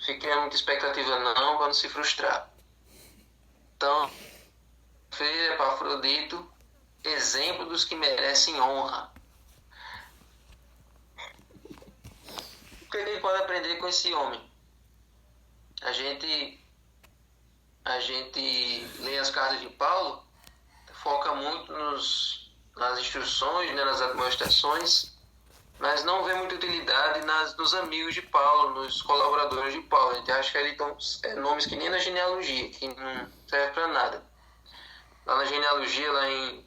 fique criando muita expectativa não, para não se frustrar. Então, Feira, Epafrodito, exemplo dos que merecem honra. O que a gente pode aprender com esse homem? A gente lê as cartas de Paulo, foca muito nas instruções, né, nas admoestações, mas não vê muita utilidade nos amigos de Paulo, nos colaboradores de Paulo. A gente acha que ali estão nomes que nem na genealogia, que não serve para nada. Lá na genealogia, lá em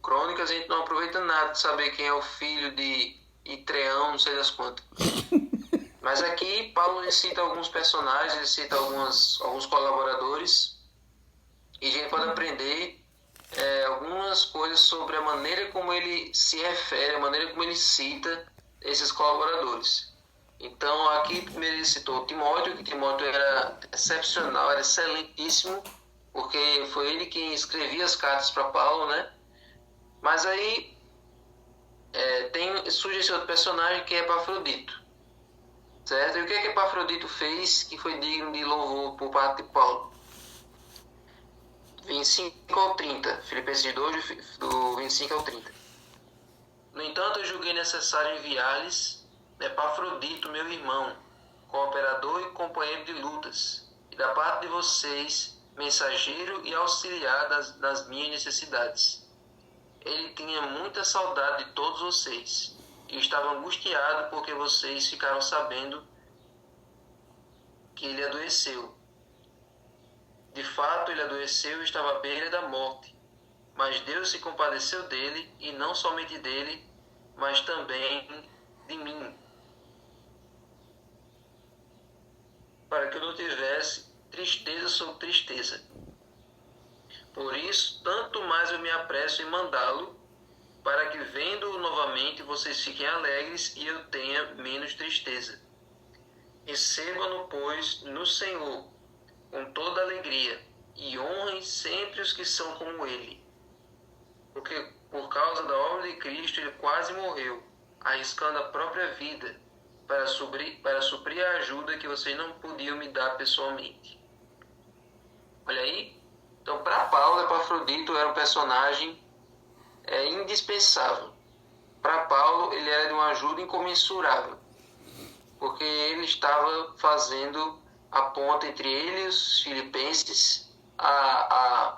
Crônicas, a gente não aproveita nada de saber quem é o filho de Itreão, não sei das quantas. Mas aqui, Paulo ele cita alguns personagens, ele cita alguns colaboradores, e a gente pode aprender algumas coisas sobre a maneira como ele se refere, a maneira como ele cita esses colaboradores. Então, aqui primeiro ele citou Timóteo, que Timóteo era excepcional, era excelentíssimo, porque foi ele quem escrevia as cartas para Paulo, né? Mas aí surge esse outro personagem que é Epafrodito, certo? E o que é que Epafrodito fez que foi digno de louvor por parte de Paulo? 25 ao 30, Filipenses 2, do 25 ao 30. No entanto, eu julguei necessário enviar-lhes Epafrodito, meu irmão, cooperador e companheiro de lutas, e da parte de vocês, mensageiro e auxiliar das minhas necessidades. Ele tinha muita saudade de todos vocês, e estava angustiado porque vocês ficaram sabendo que ele adoeceu. De fato, ele adoeceu e estava à beira da morte. Mas Deus se compadeceu dele, e não somente dele, mas também de mim, para que eu não tivesse tristeza sobre tristeza. Por isso, tanto mais eu me apresso em mandá-lo, para que, vendo-o novamente, vocês fiquem alegres e eu tenha menos tristeza. Recebam-no, pois, no Senhor, com toda alegria, e honrem sempre os que são como ele. Porque, por causa da obra de Cristo, ele quase morreu, arriscando a própria vida, para suprir a ajuda que vocês não podiam me dar pessoalmente. Olha aí. Então, para Paulo, Epafrodito era um personagem indispensável. Para Paulo, ele era de uma ajuda incomensurável, porque ele estava fazendo a ponte entre ele e os filipenses,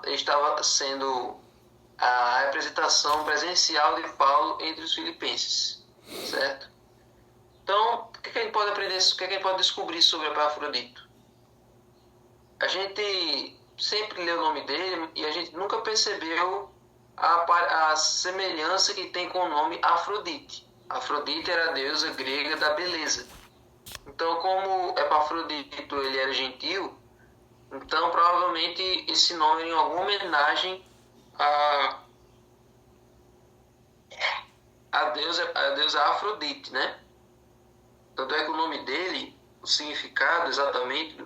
ele estava sendo a representação presencial de Paulo entre os filipenses, certo? Então, o que a gente pode aprender, o que a gente pode descobrir sobre Epafrodito? A gente sempre lê o nome dele e a gente nunca percebeu a semelhança que tem com o nome Afrodite. Afrodite era a deusa grega da beleza. Então, como Epafrodito ele era gentil, então provavelmente esse nome era em alguma homenagem a deusa Afrodite, né? Tanto é que o nome dele, o significado exatamente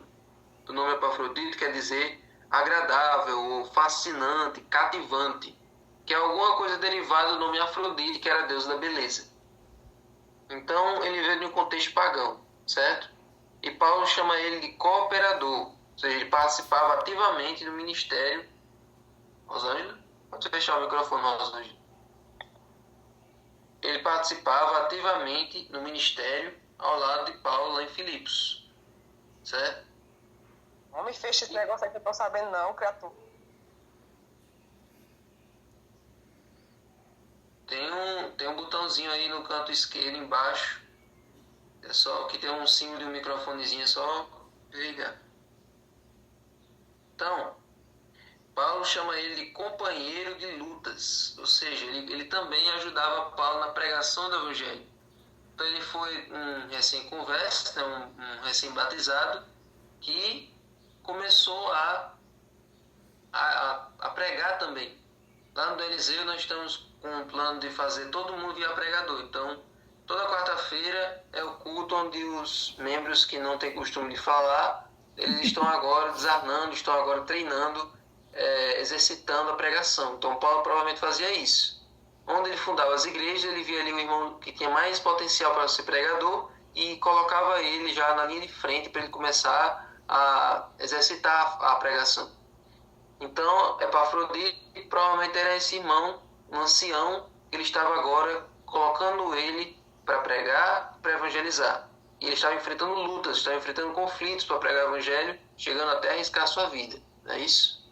do nome Epafrodito quer dizer agradável, ou fascinante, cativante, que é alguma coisa derivada do nome Afrodite, que era a deusa da beleza. Então, ele veio de um contexto pagão, certo? E Paulo chama ele de cooperador, ou seja, ele participava ativamente do ministério. Rosângela? Pode fechar o microfone, Rosângela. Ele participava ativamente no ministério ao lado de Paulo lá em Filipos, certo? Não me fecha esse negócio aí que eu tô sabendo não, criatura. Tem um botãozinho aí no canto esquerdo embaixo. É só que tem um símbolo de um microfonezinho, é só ligar. Então, Paulo chama ele de companheiro de lutas, ou seja, ele também ajudava Paulo na pregação do Evangelho. Então ele foi um recém-converso, né, um recém-batizado, que começou a pregar também. Lá no Eliseu nós estamos com um plano de fazer todo mundo via pregador. Então, toda quarta-feira é o culto onde os membros que não têm costume de falar, eles estão agora desarnando, estão agora treinando, exercitando a pregação. Então, Paulo provavelmente fazia isso. Onde ele fundava as igrejas, ele via ali um irmão que tinha mais potencial para ser pregador e colocava ele já na linha de frente para ele começar a exercitar a pregação. Então, Epafrodito provavelmente era esse irmão, um ancião, que ele estava agora colocando ele para pregar, para evangelizar. E ele estava enfrentando lutas, estava enfrentando conflitos para pregar o evangelho, chegando até a arriscar sua vida. Não é isso?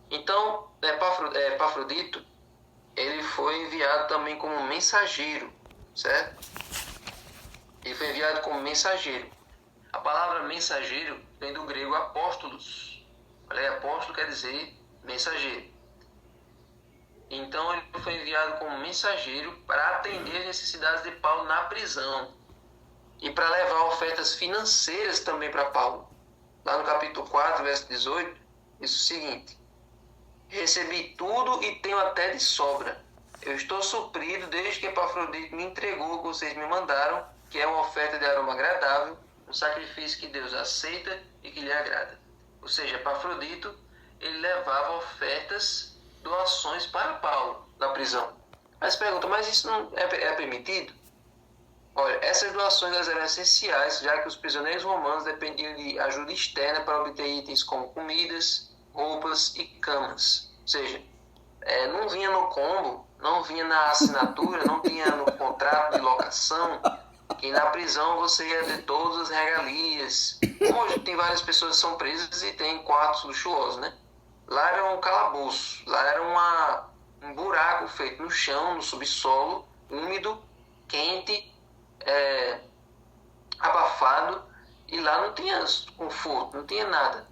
Então, Epafrodito, ele foi enviado também como mensageiro, certo? Ele foi enviado como mensageiro. A palavra mensageiro vem do grego apóstolos. Olha aí, apóstolo quer dizer mensageiro. Então ele foi enviado como mensageiro para atender as necessidades de Paulo na prisão e para levar ofertas financeiras também para Paulo. Lá no capítulo 4, verso 18, diz o seguinte: recebi tudo e tenho até de sobra. Eu estou suprido desde que Epafrodito me entregou o que vocês me mandaram, que é uma oferta de aroma agradável, um sacrifício que Deus aceita e que lhe agrada. Ou seja, Epafrodito, ele levava ofertas, doações para Paulo na prisão. Mas pergunta, mas isso não é permitido? Olha, essas doações elas eram essenciais, já que os prisioneiros romanos dependiam de ajuda externa para obter itens como comidas, roupas e camas. Ou seja, não vinha no combo, não vinha na assinatura, não vinha no contrato de locação, que na prisão você ia ter todas as regalias. Como hoje tem várias pessoas que são presas e tem quartos luxuosos, né? Lá era um calabouço, lá era um buraco feito no chão, no subsolo, úmido, quente, abafado, e lá não tinha conforto, não tinha nada.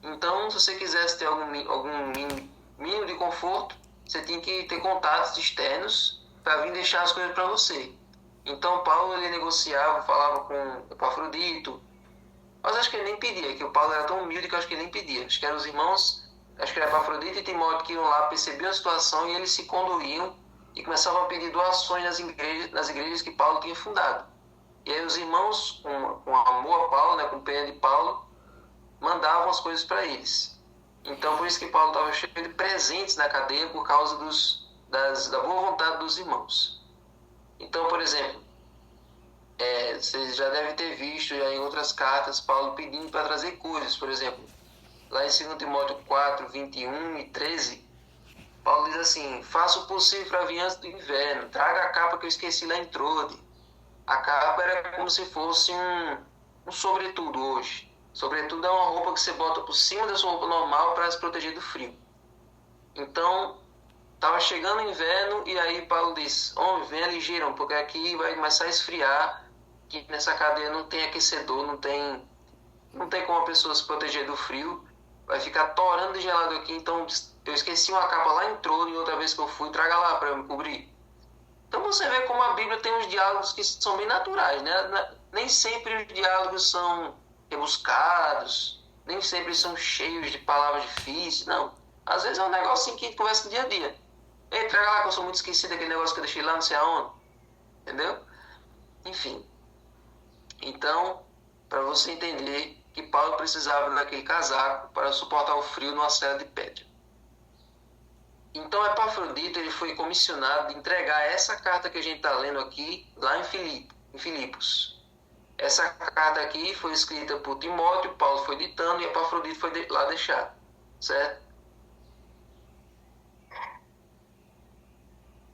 Então, se você quisesse ter algum mínimo de conforto, você tinha que ter contatos externos para vir deixar as coisas para você. Então, Paulo ele negociava, falava com Epafrodito, mas acho que ele nem pedia, que o Paulo era tão humilde que eu acho que ele nem pedia. Acho que eram os irmãos, acho que era Epafrodito e Timóteo que iam lá, percebiam a situação e eles se conduíam e começavam a pedir doações nas igrejas que Paulo tinha fundado. E aí os irmãos, com amor a Paulo, né, com pena de Paulo, mandavam as coisas para eles. Então, por isso que Paulo estava cheio de presentes na cadeia por causa da boa vontade dos irmãos. Então, por exemplo, vocês já devem ter visto já em outras cartas Paulo pedindo para trazer coisas. Por exemplo, lá em 2 Timóteo 4, 21 e 13, Paulo diz assim: faça o possível para vir antes do inverno, traga a capa que eu esqueci lá em Trode. A capa era como se fosse um sobretudo hoje. Sobretudo é uma roupa que você bota por cima da sua roupa normal para se proteger do frio. Então, estava chegando o inverno e aí Paulo diz: homem, venha ligeiro, porque aqui vai começar a esfriar, que nessa cadeia não tem aquecedor, não tem como a pessoa se proteger do frio, vai ficar torando de gelado aqui, então eu esqueci uma capa lá em Trono e outra vez que eu fui, traga lá para eu me cobrir. Então você vê como a Bíblia tem uns diálogos que são bem naturais, né? Nem sempre os diálogos são rebuscados, nem sempre são cheios de palavras difíceis, não. Às vezes é um negocinho que a gente conversa no dia a dia. Ei, traga lá que eu sou muito esquecido daquele negócio que eu deixei lá não sei aonde. Entendeu? Enfim. Então, para você entender que Paulo precisava daquele casaco para suportar o frio numa cela de pedra. Então, Epafrodito ele foi comissionado de entregar essa carta que a gente está lendo aqui lá em Filipos. Essa carta aqui foi escrita por Timóteo, Paulo foi ditando e Epafrodito foi lá deixar. Certo?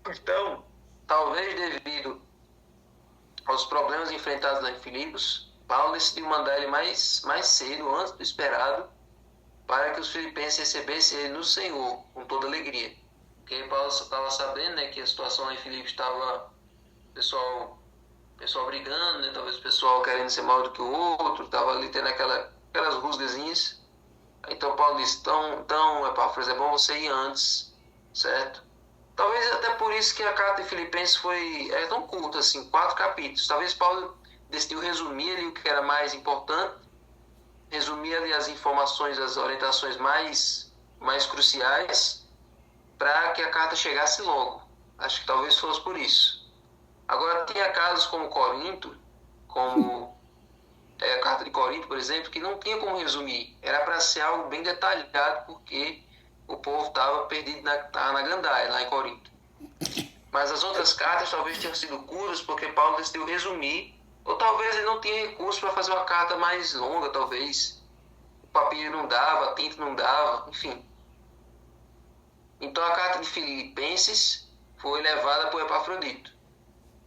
Então, talvez devido aos problemas enfrentados lá em Filipos, Paulo decidiu mandar ele mais cedo, antes do esperado, para que os filipenses recebessem ele no Senhor, com toda alegria. Porque Paulo estava sabendo, né, que a situação lá em Filipos estava o pessoal brigando, né, talvez o pessoal querendo ser maior do que o outro, estava ali tendo aquelas rusgazinhas. Então Paulo disse: então Epáfras, é bom você ir antes, certo? Talvez até por isso que a carta de Filipenses é tão curta, assim, 4 capítulos. Talvez Paulo decidiu resumir ali o que era mais importante, resumir ali as informações, as orientações mais cruciais, para que a carta chegasse logo. Acho que talvez fosse por isso. Agora, tinha casos como Corinto, como a carta de Corinto, por exemplo, que não tinha como resumir. Era para ser algo bem detalhado, porque o povo estava perdido na gandaia, lá em Corinto. Mas as outras cartas talvez tenham sido curtas, porque Paulo decidiu resumir Ou talvez ele não tinha recurso para fazer uma carta mais longa, talvez. O papiro não dava, a tinta não dava, enfim. Então a carta de Filipenses foi levada por Epafrodito.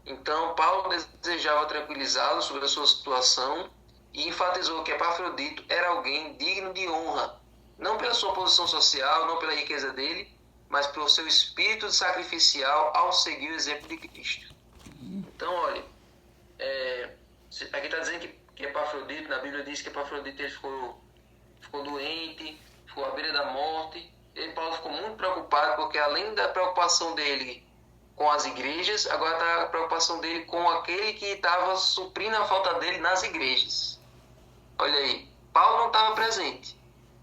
Então Paulo desejava tranquilizá-lo sobre a sua situação e enfatizou que Epafrodito era alguém digno de honra, não pela sua posição social, não pela riqueza dele, mas pelo seu espírito sacrificial ao seguir o exemplo de Cristo. Então, olha, aqui está dizendo que Epafrodito, na Bíblia diz que Epafrodito ele ficou doente, ficou à beira da morte. E Paulo ficou muito preocupado, porque além da preocupação dele com as igrejas, agora está a preocupação dele com aquele que estava suprindo a falta dele nas igrejas. Olha aí, Paulo não estava presente.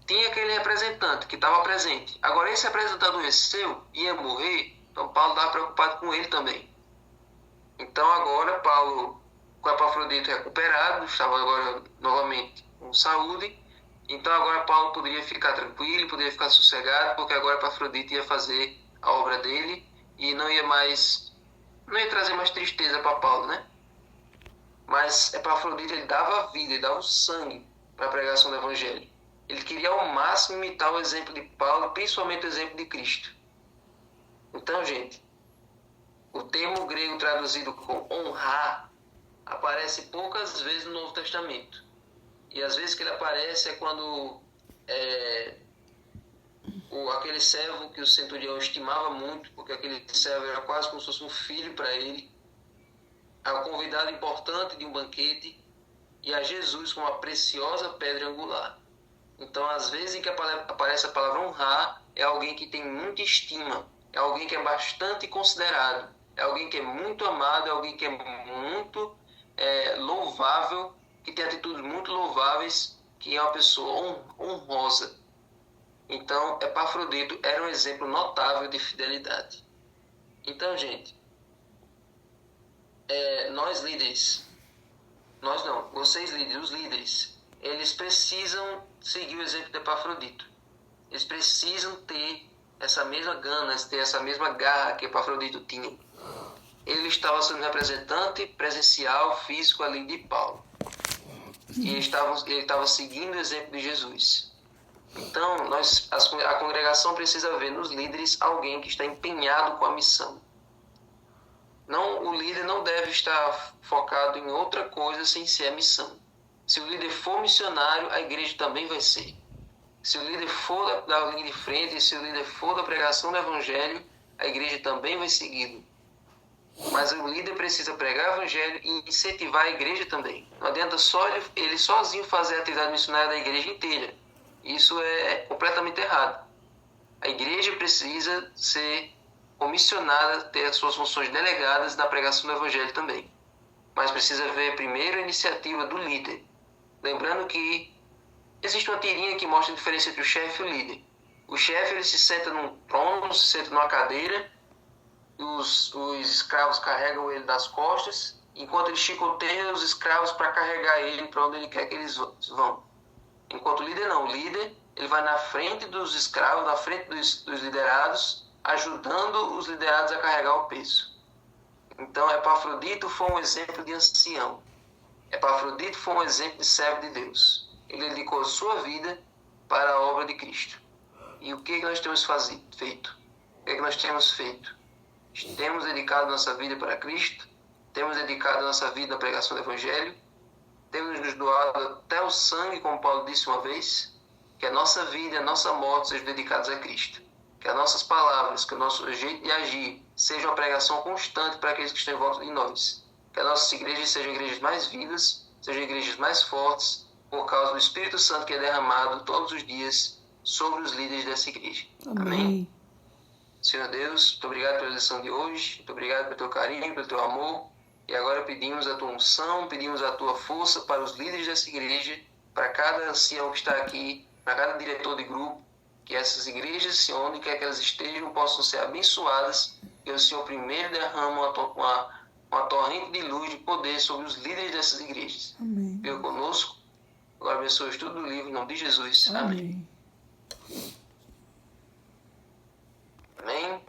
Tinha aquele representante que estava presente. Agora esse representante adoeceu, ia morrer, então Paulo estava preocupado com ele também. Então agora Paulo, com Epafrodito recuperado, estava agora novamente com saúde. Então agora Paulo poderia ficar tranquilo, poderia ficar sossegado, porque agora Epafrodito ia fazer a obra dele e não ia trazer mais tristeza para Paulo, né? Mas Epafrodito ele dava a vida, ele dava o sangue para a pregação do Evangelho. Ele queria ao máximo imitar o exemplo de Paulo, principalmente o exemplo de Cristo. Então, gente, o termo grego traduzido com honrar aparece poucas vezes no Novo Testamento. E às vezes que ele aparece é quando aquele servo que o centurião estimava muito, porque aquele servo era quase como se fosse um filho para ele, é um convidado importante de um banquete, e a Jesus como uma preciosa pedra angular. Então, às vezes em que aparece a palavra honrar, é alguém que tem muita estima, é alguém que é bastante considerado, é alguém que é muito amado, é alguém que é muito louvável, que tem atitudes muito louváveis, que é uma pessoa honrosa. Então, Epafrodito era um exemplo notável de fidelidade. Então, gente, nós líderes, nós não, vocês líderes, os líderes, eles precisam seguir o exemplo de Epafrodito. Eles precisam ter essa mesma gana, ter essa mesma garra que Epafrodito tinha. Ele estava sendo representante presencial, físico ali de Paulo. E ele estava seguindo o exemplo de Jesus. Então, a congregação precisa ver nos líderes alguém que está empenhado com a missão. O líder não deve estar focado em outra coisa sem ser a missão. Se o líder for missionário, a igreja também vai ser. Se o líder for da linha de frente, se o líder for da pregação do evangelho, a igreja também vai segui-lo. Mas o líder precisa pregar o evangelho e incentivar a igreja também. Não adianta só ele sozinho fazer a atividade missionária da igreja inteira. Isso é completamente errado. A igreja precisa ser comissionada, ter as suas funções delegadas na pregação do evangelho também. Mas precisa ver primeiro a iniciativa do líder. Lembrando que existe uma tirinha que mostra a diferença entre o chefe e o líder. O chefe ele se senta num trono, se senta numa cadeira, os escravos carregam ele nas costas, enquanto ele chicoteia os escravos para carregar ele para onde ele quer que eles vão. Enquanto o líder não, o líder ele vai na frente dos escravos, na frente dos liderados, ajudando os liderados a carregar o peso. Então Epafrodito foi um exemplo de ancião. Epafrodito foi um exemplo de servo de Deus. Ele dedicou a sua vida para a obra de Cristo. E o que nós temos feito? O que nós temos feito? Temos dedicado nossa vida para Cristo, temos dedicado nossa vida à pregação do Evangelho, temos nos doado até o sangue, como Paulo disse uma vez, que a nossa vida e a nossa morte sejam dedicados a Cristo. Que as nossas palavras, que o nosso jeito de agir seja uma pregação constante para aqueles que estão em volta de nós. Que as nossas igrejas sejam igrejas mais vivas, sejam igrejas mais fortes, por causa do Espírito Santo que é derramado todos os dias sobre os líderes dessa igreja. Amém? Senhor Deus, muito obrigado pela lição de hoje, muito obrigado pelo teu carinho, pelo teu amor. E agora pedimos a tua unção, pedimos a tua força para os líderes dessa igreja, para cada ancião que está aqui, para cada diretor de grupo, que essas igrejas, onde quer que elas estejam, possam ser abençoadas, e o Senhor primeiro derrama uma torrente de luz, de poder sobre os líderes dessas igrejas. Amém. Fica conosco, agora abençoe o estudo do livro, em nome de Jesus. Amém. Amém. Amém.